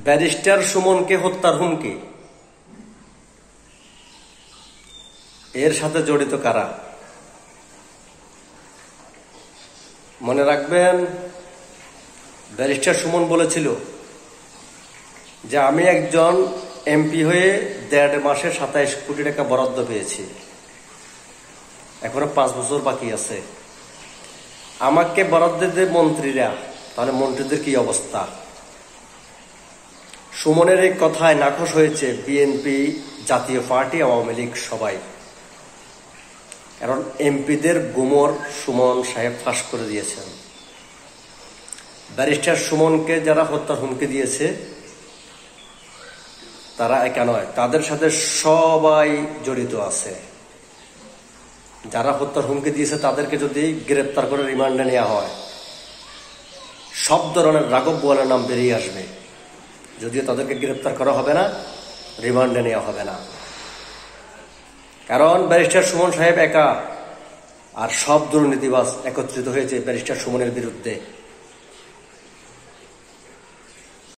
Barrister সুমনকে হত্যার হুমকি, এর সাথে জড়িত কারা? মনে রাখবেন, ব্যারিস্টার সুমন বলেছিল যে আমি একজন এমপি হয়ে 1.5 মাসে 27 কোটি টাকা বরাদ্দ পেয়েছি, এখনো 5 বছর বাকি আছে। আমাকে বরাদ্দ দেবে মন্ত্রীরা, তাহলে মন্ত্রীদের কি অবস্থা? সুমনের এই কথায় নাখোশ হয়েছে বিএনপি, জাতীয় পার্টি, আওয়ামী লীগ সবাই। কারণ এমপিদের গুমর সুমন সাহেব ফাঁস করে দিয়েছেন। ব্যারিস্টার সুমনকে যারা হত্যার হুমকি দিয়েছে তারা একা নয়, তাদের সাথে সবাই জড়িত আছে। যারা হত্যার হুমকি দিয়েছে তাদেরকে যদি গ্রেপ্তার করে রিমান্ডে নেওয়া হয়, সব ধরনের রাঘব বোয়ালের নাম বেরিয়ে আসবে। যদিও তাদেরকে গ্রেপ্তার করা হবে না, রিমান্ডে নেওয়া হবে না। কারণ ব্যারিস্টার সুমন সাহেব একা, আর সব দুর্নীতিবাজ একত্রিত হয়েছে ব্যারিস্টার সুমনের বিরুদ্ধে।